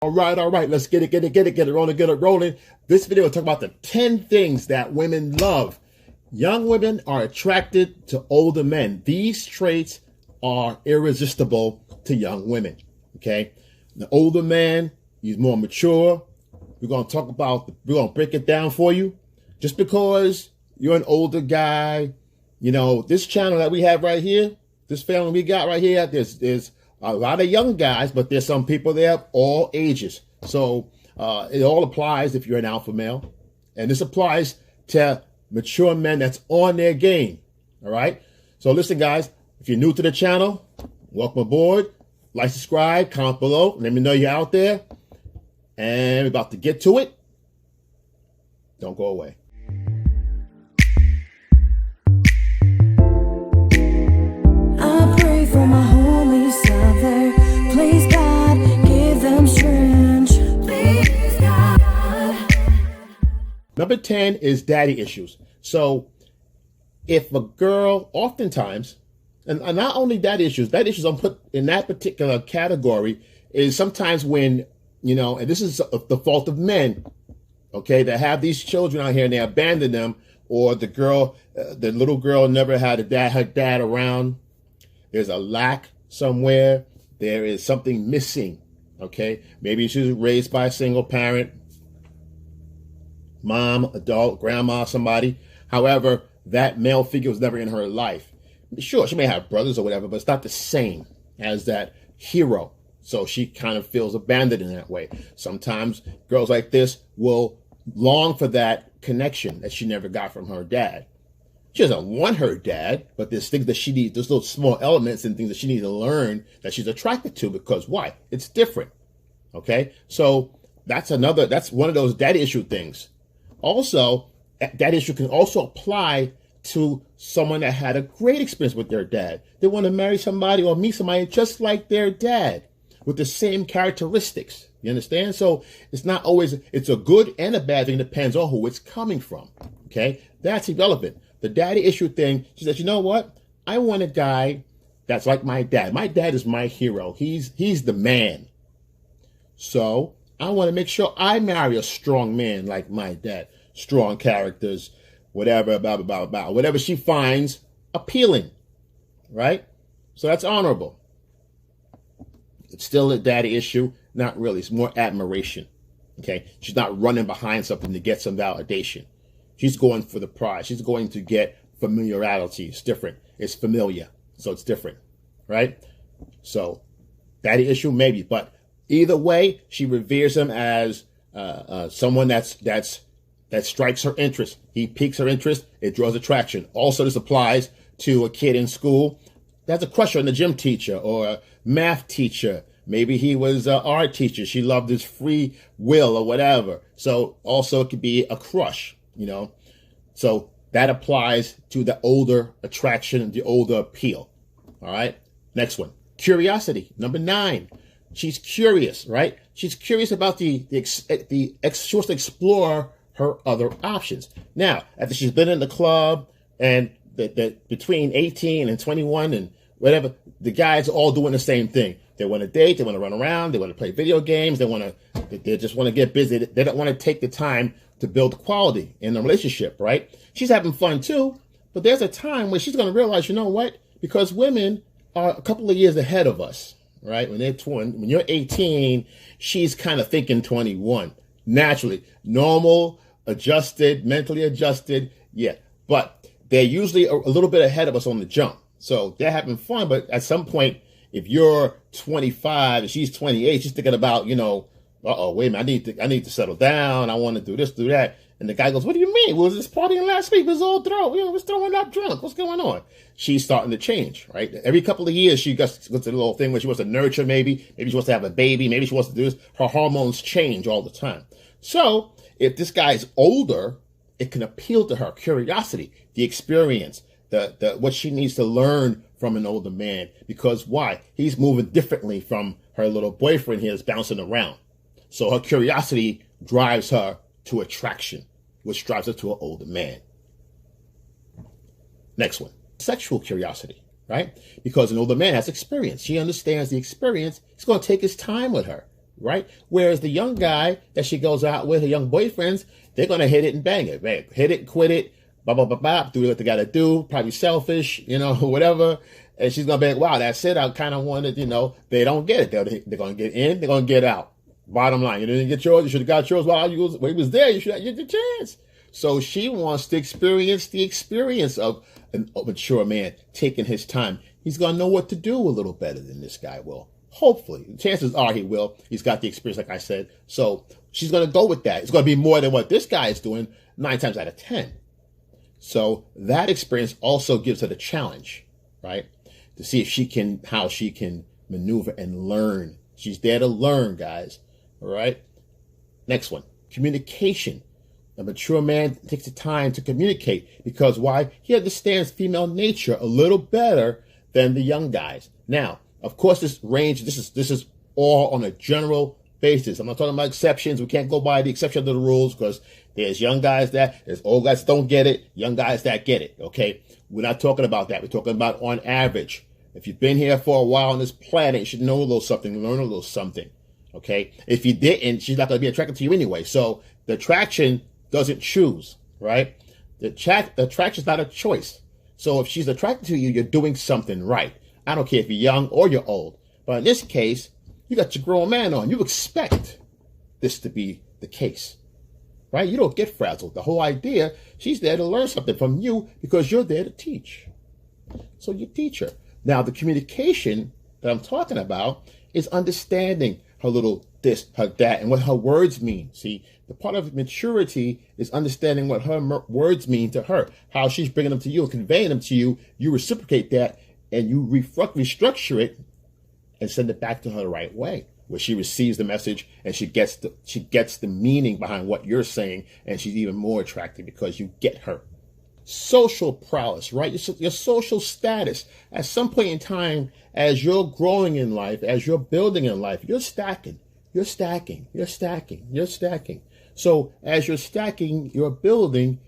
All right. Let's get it rolling. This video will talk about the 10 things that women love. Young women are attracted to older men. These traits are irresistible to young women. Okay. The older man, he's more mature. We're going to break it down for you. Just because you're an older guy, you know, this channel that we have right here, this family we got right here, there's a lot of young guys, but there's some people there of all ages. So it all applies if you're an alpha male. And this applies to mature men that's on their game. All right. So listen, guys, if you're new to the channel, welcome aboard. Like, subscribe, comment below. Let me know you're out there. And we're about to get to it. Don't go away. I pray for my homies out there. Please, God, give them strength. Please, God. Number 10 is daddy issues. So if a girl, oftentimes, and not only daddy issues I'm put in that particular category is sometimes when, you know, and this is the fault of men, okay, that have these children out here and they abandon them, or the little girl never had her dad around. There's a lack somewhere. There is something missing, okay? Maybe she was raised by a single parent, mom, adult, grandma, somebody. However, that male figure was never in her life. Sure, she may have brothers or whatever, but it's not the same as that hero. So she kind of feels abandoned in that way. Sometimes girls like this will long for that connection that she never got from her dad. She doesn't want her dad, but there's things that she needs, there's little small elements and things that she needs to learn that she's attracted to, because why? It's different. Okay? So that's one of those daddy issue things. Also, that issue can also apply to someone that had a great experience with their dad. They want to marry somebody or meet somebody just like their dad with the same characteristics. You understand? So it's not always, it's a good and a bad thing. It depends on who it's coming from. Okay? That's irrelevant. The daddy issue thing, she says, you know what? I want a guy that's like my dad. My dad is my hero. He's the man. So I want to make sure I marry a strong man like my dad. Strong characters, whatever, blah, blah, blah, blah, whatever she finds appealing, right? So that's honorable. It's still a daddy issue. Not really. It's more admiration, okay? She's not running behind something to get some validation. She's going for the prize. She's going to get familiarity. It's different. It's familiar, so it's different, right? So daddy issue, maybe. But either way, she reveres him as someone that strikes her interest. He piques her interest. It draws attraction. Also, this applies to a kid in school that's a crush on the gym teacher or a math teacher. Maybe he was an art teacher. She loved his free will or whatever. So also it could be a crush, you know. So that applies to the older attraction, the older appeal. All right. Next one. Curiosity. Number 9. She's curious, right? She's curious about she wants to explore her other options. Now, after she's been in the club and between 18 and 21 and whatever, the guys are all doing the same thing. They want to date, they want to run around, they want to play video games, they just want to get busy. They don't want to take the time to build quality in the relationship, right? She's having fun too, but there's a time where she's going to realize, you know what? Because women are a couple of years ahead of us, right? When you're 18, she's kind of thinking 21. Naturally, normal, adjusted, mentally adjusted, yeah. But they're usually a little bit ahead of us on the jump. So they're having fun, but at some point, if you're 25 and she's 28, she's thinking about, you know, wait a minute, I need to settle down. I want to do this, do that. And the guy goes, what do you mean? We was just partying last week. It was all was throwing up drunk. What's going on? She's starting to change, right? Every couple of years, she goes to the little thing where she wants to nurture, maybe she wants to have a baby. Maybe she wants to do this. Her hormones change all the time. So if this guy's older, it can appeal to her curiosity, the experience, what she needs to learn from an older man. Because why? He's moving differently from her little boyfriend here that's bouncing around. So her curiosity drives her to attraction, which drives her to an older man. Next one, sexual curiosity, right? Because an older man has experience. He understands the experience. He's going to take his time with her. right? Whereas the young guy that she goes out with, her young boyfriends, they're going to hit it and bang it. Right? Hit it, quit it, blah, blah, blah, blah, do what they got to do, probably selfish, whatever. And she's going to be like, wow, that's it. I kind of wanted, they don't get it. They're going to get in, they're going to get out. Bottom line, you didn't get yours. You should have got yours while he was there. You should have your chance. So she wants to experience the experience of a mature man taking his time. He's going to know what to do a little better than this guy will. Hopefully. The chances are he will. He's got the experience, like I said. So she's going to go with that. It's going to be more than what this guy is doing 9 times out of 10. So that experience also gives her the challenge, right? To see if how she can maneuver and learn. She's there to learn, guys. All right. Next one, communication. A mature man takes the time to communicate because why? He understands female nature a little better than the young guys. Now, of course, this is all on a general basis. I'm not talking about exceptions. We can't go by the exception to the rules because there's young guys there's old guys that don't get it, young guys that get it. Okay. We're not talking about that. We're talking about on average. If you've been here for a while on this planet, you should know a little something, learn a little something. Okay. If you didn't, she's not going to be attracted to you anyway. So the attraction doesn't choose, right? The attraction is not a choice. So if she's attracted to you, you're doing something right. I don't care if you're young or you're old. But in this case, you got your grown man on. You expect this to be the case, right? You don't get frazzled. The whole idea, she's there to learn something from you because you're there to teach. So you teach her. Now, the communication that I'm talking about is understanding her little this, her that, and what her words mean. See, the part of maturity is understanding what her words mean to her, how she's bringing them to you and conveying them to you. You reciprocate that and you restructure it and send it back to her the right way, where she receives the message and she gets the meaning behind what you're saying, and she's even more attractive because you get her. Social prowess, right? Your social status. At some point in time, as you're growing in life, as you're building in life, you're stacking. You're stacking. You're stacking. You're stacking. So as you're stacking, you're building,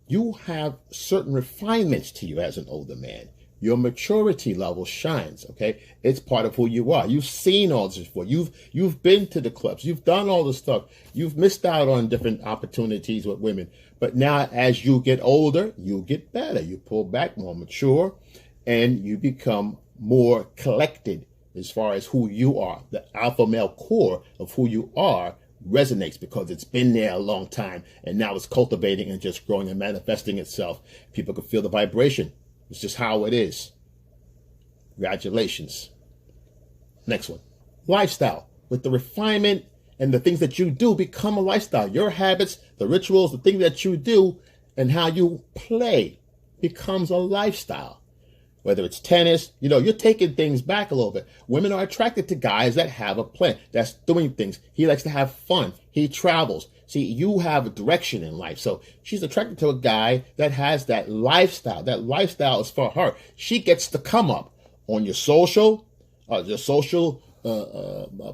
you have certain refinements to you as an older man. Your maturity level shines, okay? It's part of who you are. You've seen all this before. You've been to the clubs. You've done all this stuff. You've missed out on different opportunities with women. But now as you get older, you get better. You pull back, more mature, and you become more collected as far as who you are. The alpha male core of who you are resonates because it's been there a long time, and now it's cultivating and just growing and manifesting itself. People can feel the vibration. It's just how it is. Congratulations. Next one. Lifestyle. With the refinement and the things that you do become a lifestyle. Your habits, the rituals, the things that you do, and how you play becomes a lifestyle. Whether it's tennis, you're taking things back a little bit. Women are attracted to guys that have a plan, that's doing things. He likes to have fun. He travels. See, you have a direction in life. So she's attracted to a guy that has that lifestyle. That lifestyle is for her. She gets to come up on your social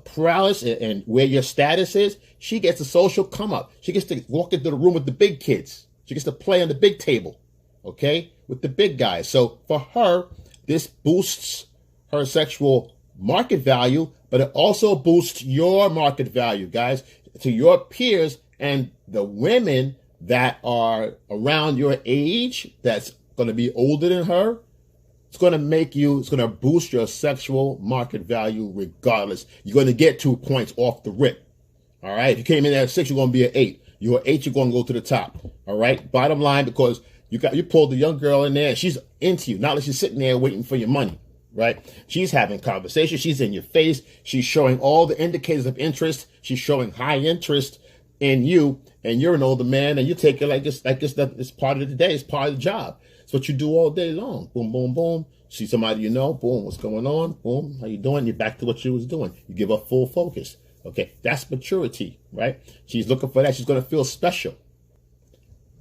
prowess and where your status is. She gets a social come up. She gets to walk into the room with the big kids. She gets to play on the big table, okay, with the big guys. So for her, this boosts her sexual market value, but it also boosts your market value, guys, to your peers and the women that are around your age that's going to be older than her. It's going to boost your sexual market value regardless. You're going to get 2 points off the rip. All right. If you came in at 6, you're going to be an 8. You're an 8, you're going to go to the top. All right. Bottom line, because you pulled the young girl in there and she's into you. Not that she's sitting there waiting for your money. Right? She's having conversation. She's in your face. She's showing all the indicators of interest. She's showing high interest in you, and you're an older man, and you take it like it's it's part of the day. It's part of the job. It's what you do all day long. Boom, boom, boom. See somebody boom, what's going on? Boom, how you doing? You're back to what you was doing. You give her full focus. Okay, that's maturity, right? She's looking for that. She's going to feel special.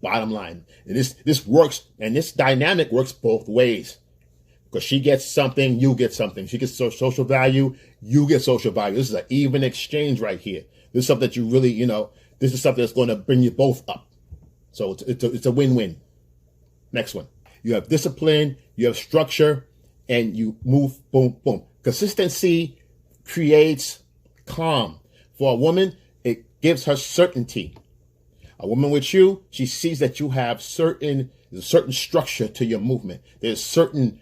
Bottom line, and this works, and this dynamic works both ways. Because she gets something, you get something. She gets social value, you get social value. This is an even exchange right here. This is something that you really, this is something that's going to bring you both up. So it's a win-win. Next one. You have discipline, you have structure, and you move, boom, boom. Consistency creates calm. For a woman, it gives her certainty. A woman with you, she sees that you have there's a certain structure to your movement. There's certain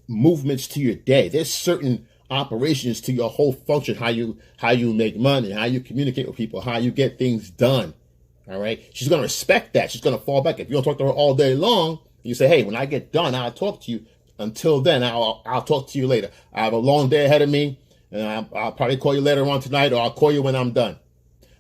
movements to your day. There's certain operations to your whole function, how you make money, how you communicate with people, how you get things done. All right. She's going to respect that. She's going to fall back. If you don't talk to her all day long, you say, hey, when I get done, I'll talk to you. Until then, I'll talk to you later. I have a long day ahead of me, and I'll probably call you later on tonight, or I'll call you when I'm done.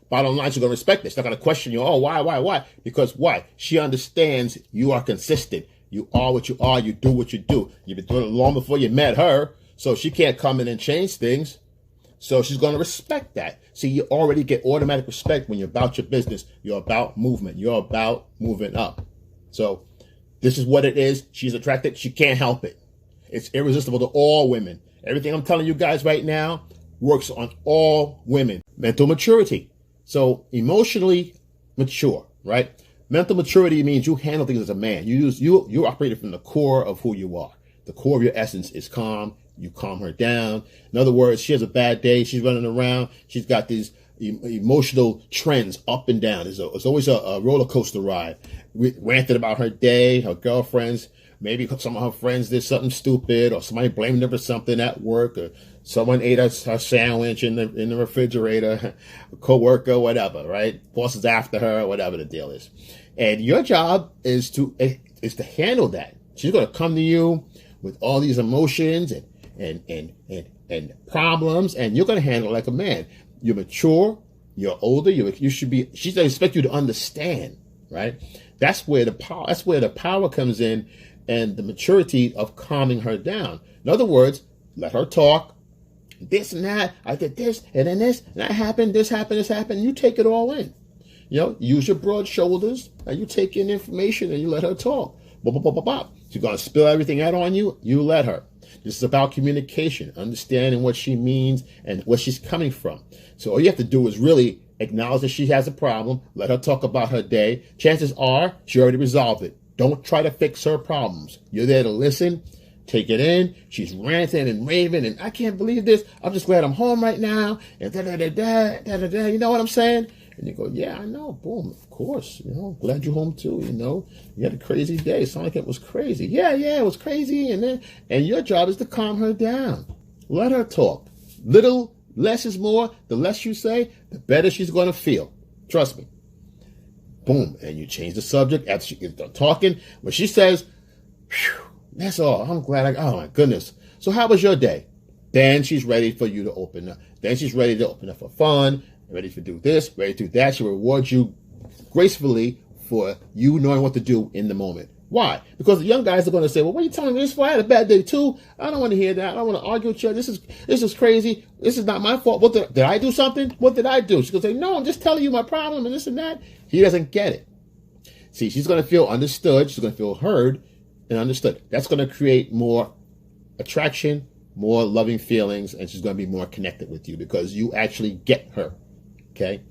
Bottom line, she's going to respect this. She's not going to question you. Oh, why? Because why? She understands you are consistent. You are what you are. You do what you do. You've been doing it long before you met her, so she can't come in and change things. So she's going to respect that. See, you already get automatic respect when you're about your business. You're about movement. You're about moving up. So this is what it is. She's attracted. She can't help it. It's irresistible to all women. Everything I'm telling you guys right now works on all women. Mental maturity. So emotionally mature, right? Mental maturity means you handle things as a man. You operate from the core of who you are. The core of your essence is calm. You calm her down. In other words, she has a bad day. She's running around. She's got these emotional trends up and down. It's always a roller coaster ride. Ranted about her day, her girlfriends. Maybe some of her friends did something stupid, or somebody blamed her for something at work, or someone ate her sandwich in the refrigerator, a coworker, whatever, right? Boss is after her, whatever the deal is. And your job is to handle that. She's going to come to you with all these emotions and problems, and you're going to handle it like a man. You're mature, you're older, you should be. She's going to expect you to understand, right? That's where the power comes in, and the maturity of calming her down. In other words, let her talk. This and that, I did this, and then this, and that happened, this happened. You take it all in. Use your broad shoulders, and you take in information, and you let her talk. She's going to spill everything out on you. You let her. This is about communication, understanding what she means and where she's coming from. So all you have to do is really acknowledge that she has a problem. Let her talk about her day. Chances are she already resolved it. Don't try to fix her problems. You're there to listen, take it in. She's ranting and raving, and I can't believe this. I'm just glad I'm home right now. And da-da-da-da. You know what I'm saying? And you go, yeah, I know. Boom, of course. Glad you're home too. You had a crazy day. It sounded like it was crazy. Yeah, it was crazy. And your job is to calm her down. Let her talk. Less is more. The less you say, the better she's going to feel. Trust me. Boom. And you change the subject after she gets done talking. When she says, that's all. I'm glad. Oh my goodness. So how was your day? Then she's ready for you to open up. Then she's ready to open up for fun. Ready to do this, ready to do that. She rewards you gracefully for you knowing what to do in the moment. Why? Because the young guys are going to say, well, what are you telling me this for? I had a bad day too. I don't want to hear that. I don't want to argue with you. This is crazy. This is not my fault. What did I do something? What did I do? She's going to say, no, I'm just telling you my problem and this and that. He doesn't get it. See, she's going to feel understood. She's going to feel heard and understood. That's going to create more attraction, more loving feelings, and she's going to be more connected with you because you actually get her. Okay?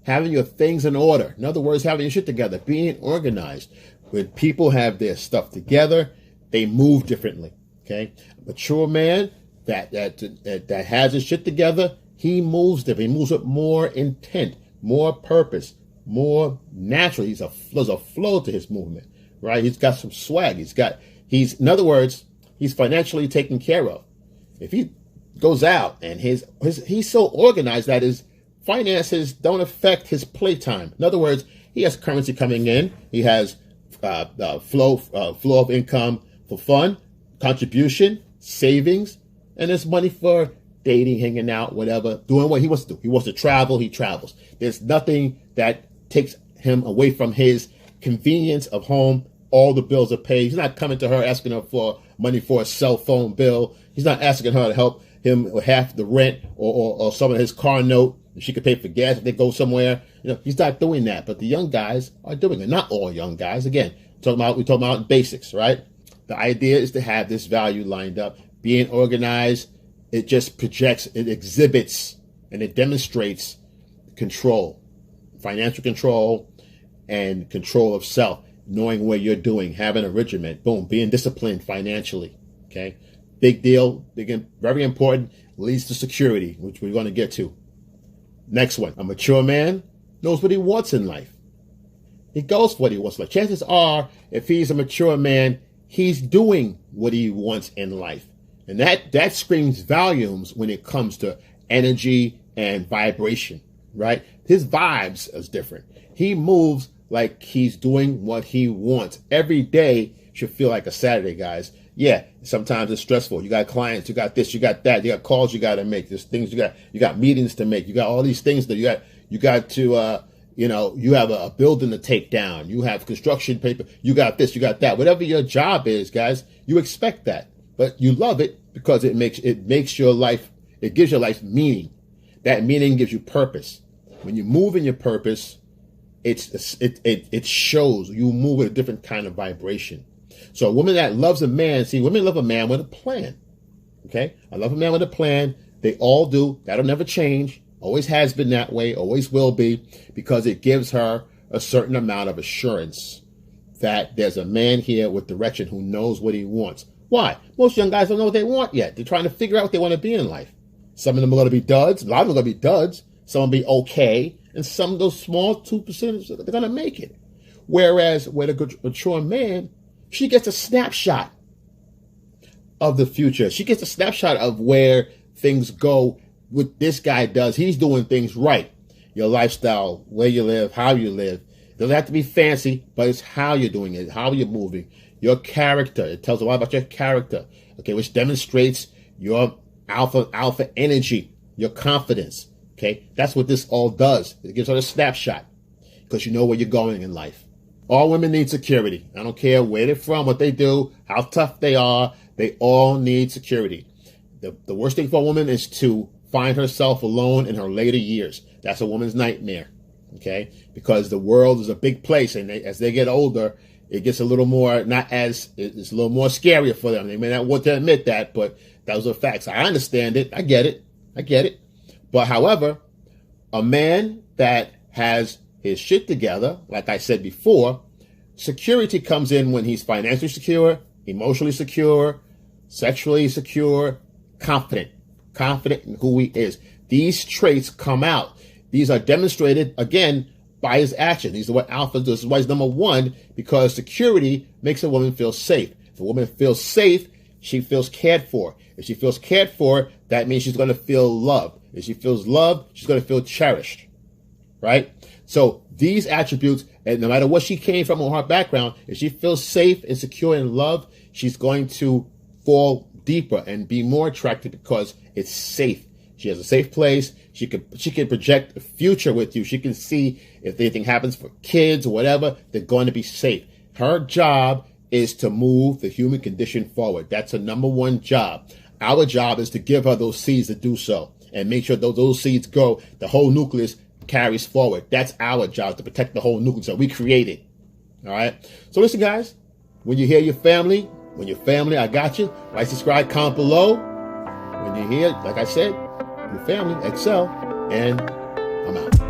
Having your things in order. In other words, having your shit together, being organized. When people have their stuff together, they move differently. Okay? A mature man that has his shit together, he moves different. He moves with more intent, more purpose, more natural. There's a flow to his movement, right? He's got some swag. In other words, he's financially taken care of. If he goes out and he's so organized that his finances don't affect his playtime. In other words, he has currency coming in. He has flow of income for fun, contribution, savings, and there's money for dating, hanging out, whatever, doing what he wants to do. He wants to travel, he travels. There's nothing that takes him away from his convenience of home. All the bills are paid. He's not coming to her asking her for money for a cell phone bill. He's not asking her to help him with half the rent or some of his car note. She could pay for gas if they go somewhere. He's not doing that. But the young guys are doing it. Not all young guys. Again, we're talking about basics, right? The idea is to have this value lined up. Being organized, it just projects, it exhibits, and it demonstrates control, financial control, and control of self. Knowing where you're doing, having a regiment, boom, being disciplined financially. Okay, big deal, very important. Leads to security, which we're going to get to. Next one. A mature man knows what he wants in life. He goes for what he wants in life. Chances are, if he's a mature man, he's doing what he wants in life. And that screams volumes when it comes to energy and vibration, right? His vibes is different. He moves like he's doing what he wants. Every day should feel like a Saturday, guys. Yeah, sometimes it's stressful. You got clients, you got this, you got that, you got calls you got to make. There's things you got meetings to make. You got all these things that you got to, you have a building to take down. You have construction paper. You got this, you got that. Whatever your job is, guys, you expect that, but you love it because it makes your life, it gives your life meaning. That meaning gives you purpose. When you move in your purpose, it shows you move with a different kind of vibration. So a woman that loves a man, see, women love a man with a plan. Okay? I love a man with a plan. They all do. That'll never change. Always has been that way. Always will be, because it gives her a certain amount of assurance that there's a man here with direction who knows what he wants. Why? Most young guys don't know what they want yet. They're trying to figure out what they want to be in life. Some of them are going to be duds. A lot of them are going to be duds. Some will be okay. And some of those small 2%, they're going to make it. Whereas with a mature man, she gets a snapshot of the future. She gets a snapshot of where things go. What this guy does, he's doing things right. Your lifestyle, where you live, how you live. It doesn't have to be fancy, but it's how you're doing it, how you're moving. Your character, it tells a lot about your character, okay, which demonstrates your alpha energy, your confidence, okay? That's what this all does. It gives her a snapshot because you know where you're going in life. All women need security. I don't care where they're from, what they do, how tough they are. They all need security. The worst thing for a woman is to find herself alone in her later years. That's a woman's nightmare, okay? Because the world is a big place, and as they get older, it gets a little more, it's a little more scarier for them. They may not want to admit that, but those are facts. I understand it. I get it. But however, a man that has his shit together, like I said before, security comes in when he's financially secure, emotionally secure, sexually secure, confident in who he is. These traits come out. These are demonstrated, again, by his action. These are what alpha does. This is why he's number one, because security makes a woman feel safe. If a woman feels safe, she feels cared for. If she feels cared for, that means she's going to feel loved. If she feels loved, she's going to feel cherished, right? So these attributes, and no matter what she came from or her background, if she feels safe and secure and loved, she's going to fall deeper and be more attracted because it's safe. She has a safe place. She can project a future with you. She can see if anything happens for kids or whatever, they're going to be safe. Her job is to move the human condition forward. That's her number one job. Our job is to give her those seeds to do so and make sure those seeds grow. The whole nucleus carries forward. That's our job, to protect the whole nucleus that we created. All right. So listen, guys, when you hear your family, I got you. Like, subscribe, comment below. When you hear, like I said, your family, excel, and I'm out.